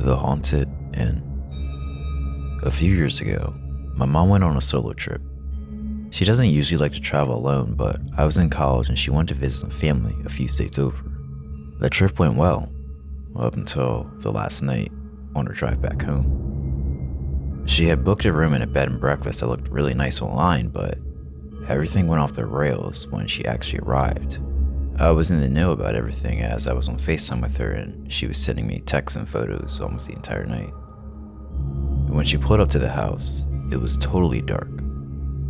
The Haunted Inn. A few years ago, my mom went on a solo trip. She doesn't usually like to travel alone, but I was in college and she wanted to visit some family a few states over. The trip went well, up until the last night on her drive back home. She had booked a room in a bed and breakfast that looked really nice online, but everything went off the rails when she actually arrived. I was in the know about everything as I was on FaceTime with her and she was sending me texts and photos almost the entire night. When she pulled up to the house, it was totally dark.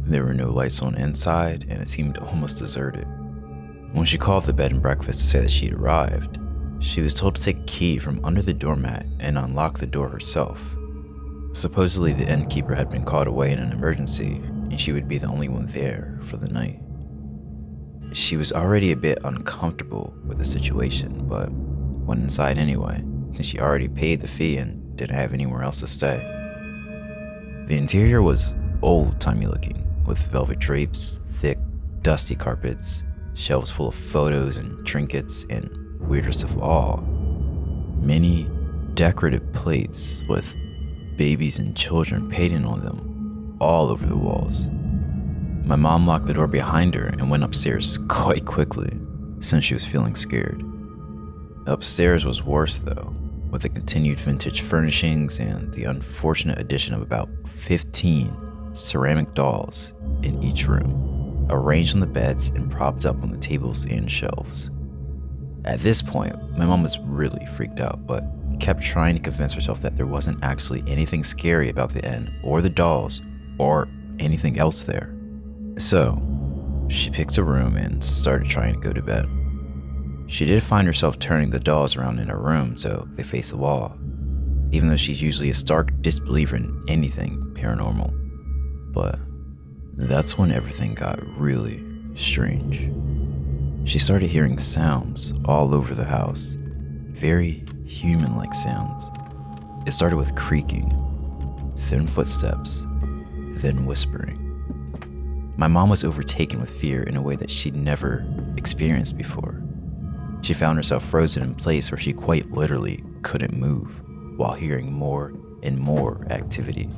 There were no lights on inside and it seemed almost deserted. When she called the bed and breakfast to say that she'd arrived, she was told to take a key from under the doormat and unlock the door herself. Supposedly the innkeeper had been called away in an emergency and she would be the only one there for the night. She was already a bit uncomfortable with the situation, but went inside anyway, since she already paid the fee and didn't have anywhere else to stay. The interior was old-timey looking, with velvet drapes, thick, dusty carpets, shelves full of photos and trinkets, and weirdest of all, many decorative plates with babies and children painted on them all over the walls. My mom locked the door behind her and went upstairs quite quickly, since she was feeling scared. Upstairs was worse though, with the continued vintage furnishings and the unfortunate addition of about 15 ceramic dolls in each room, arranged on the beds and propped up on the tables and shelves. At this point, my mom was really freaked out, but kept trying to convince herself that there wasn't actually anything scary about the inn or the dolls or anything else there. So, she picked a room and started trying to go to bed. She did find herself turning the dolls around in her room so they faced the wall, even though she's usually a stark disbeliever in anything paranormal. But that's when everything got really strange. She started hearing sounds all over the house, very human-like sounds. It started with creaking, thin footsteps, then whispering. My mom was overtaken with fear in a way that she'd never experienced before. She found herself frozen in place where she quite literally couldn't move while hearing more and more activity.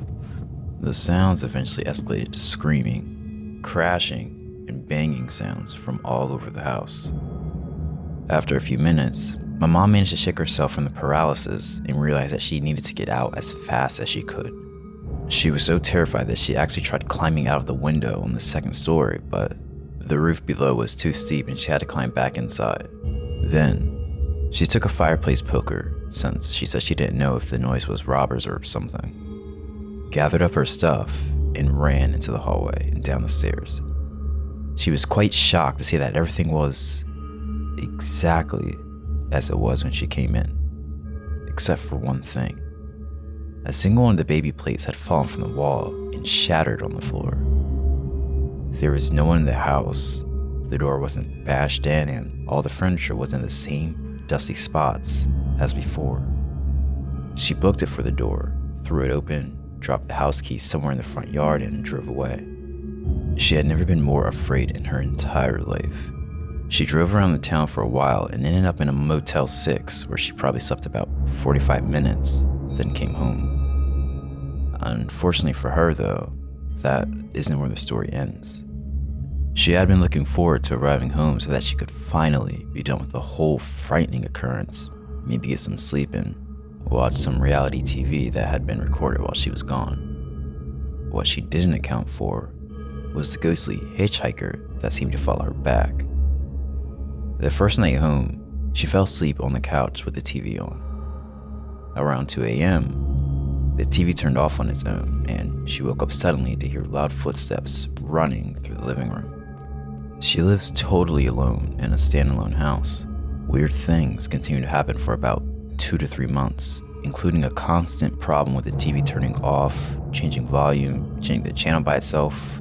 The sounds eventually escalated to screaming, crashing, and banging sounds from all over the house. After a few minutes, my mom managed to shake herself from the paralysis and realized that she needed to get out as fast as she could. She was so terrified that she actually tried climbing out of the window on the second story, but the roof below was too steep and she had to climb back inside. Then, she took a fireplace poker, since she said she didn't know if the noise was robbers or something, gathered up her stuff, and ran into the hallway and down the stairs. She was quite shocked to see that everything was exactly as it was when she came in, except for one thing. A single one of the baby plates had fallen from the wall and shattered on the floor. There was no one in the house, the door wasn't bashed in, and all the furniture was in the same dusty spots as before. She booked it for the door, threw it open, dropped the house keys somewhere in the front yard, and drove away. She had never been more afraid in her entire life. She drove around the town for a while and ended up in a Motel 6 where she probably slept about 45 minutes, then came home. Unfortunately for her though, that isn't where the story ends. She had been looking forward to arriving home so that she could finally be done with the whole frightening occurrence, maybe get some sleep and watch some reality TV that had been recorded while she was gone. What she didn't account for was the ghostly hitchhiker that seemed to follow her back. The first night home, she fell asleep on the couch with the TV on. Around 2 a.m., the TV turned off on its own, and she woke up suddenly to hear loud footsteps running through the living room. She lives totally alone in a standalone house. Weird things continue to happen for about 2 to 3 months, including a constant problem with the TV turning off, changing volume, changing the channel by itself.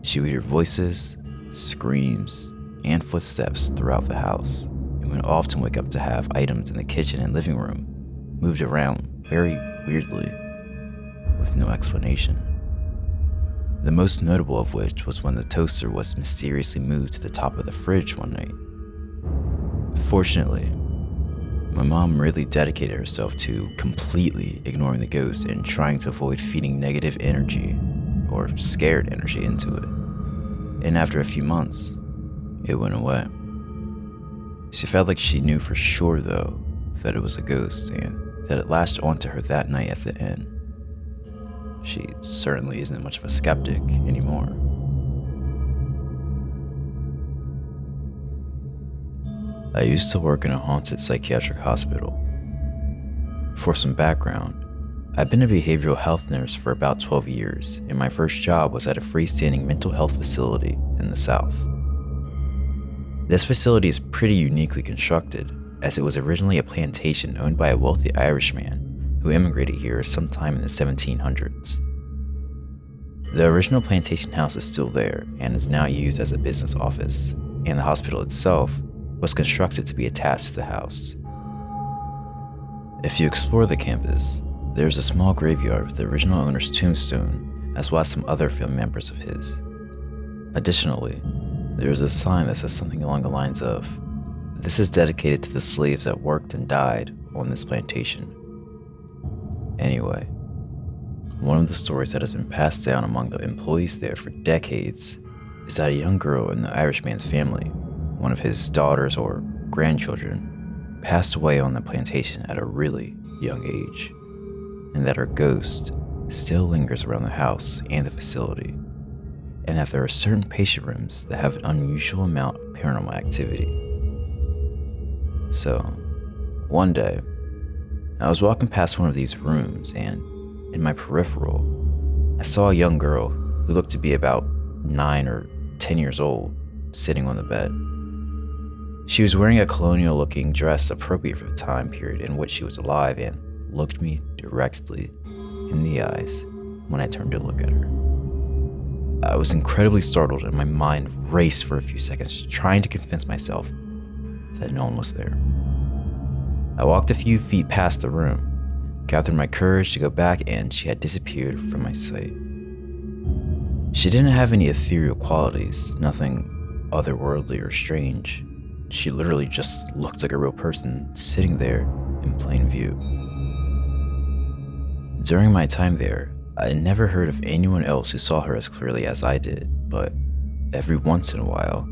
She would hear voices, screams, and footsteps throughout the house, and would often wake up to have items in the kitchen and living room moved around very weirdly, with no explanation. The most notable of which was when the toaster was mysteriously moved to the top of the fridge one night. Fortunately, My mom really dedicated herself to completely ignoring the ghost and trying to avoid feeding negative energy or scared energy into it. And after a few months, it went away. She felt like she knew for sure, though, that it was a ghost and that it latched onto her that night at the inn. She certainly isn't much of a skeptic anymore. I used to work in a haunted psychiatric hospital. For some background, I've been a behavioral health nurse for about 12 years, and my first job was at a freestanding mental health facility in the South. This facility is pretty uniquely constructed, as it was originally a plantation owned by a wealthy Irishman who immigrated here sometime in the 1700s. The original plantation house is still there and is now used as a business office, and the hospital itself was constructed to be attached to the house. If you explore the campus, there's a small graveyard with the original owner's tombstone, as well as some other family members of his. Additionally, there's a sign that says something along the lines of, "This is dedicated to the slaves that worked and died on this plantation." Anyway, one of the stories that has been passed down among the employees there for decades is that a young girl in the Irishman's family, one of his daughters or grandchildren, passed away on the plantation at a really young age, and that her ghost still lingers around the house and the facility, and that there are certain patient rooms that have an unusual amount of paranormal activity. So, one day, I was walking past one of these rooms, and in my peripheral, I saw a young girl who looked to be about 9 or 10 years old, sitting on the bed. She was wearing a colonial-looking dress appropriate for the time period in which she was alive and looked me directly in the eyes when I turned to look at her. I was incredibly startled and my mind raced for a few seconds, trying to convince myself that no one was there. I walked a few feet past the room, gathered my courage to go back, and she had disappeared from my sight. She didn't have any ethereal qualities, nothing otherworldly or strange. She literally just looked like a real person sitting there in plain view. During my time there, I had never heard of anyone else who saw her as clearly as I did, but every once in a while,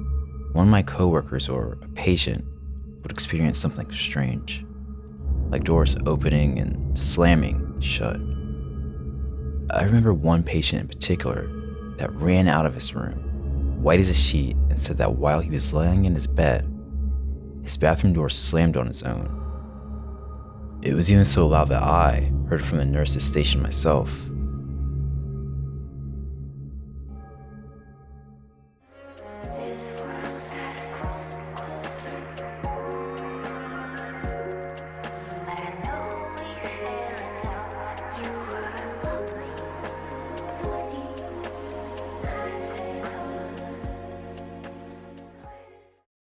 one of my coworkers or a patient would experience something strange, like doors opening and slamming shut. I remember one patient in particular that ran out of his room, white as a sheet, and said that while he was laying in his bed, his bathroom door slammed on its own. It was even so loud that I heard it from the nurse's station myself,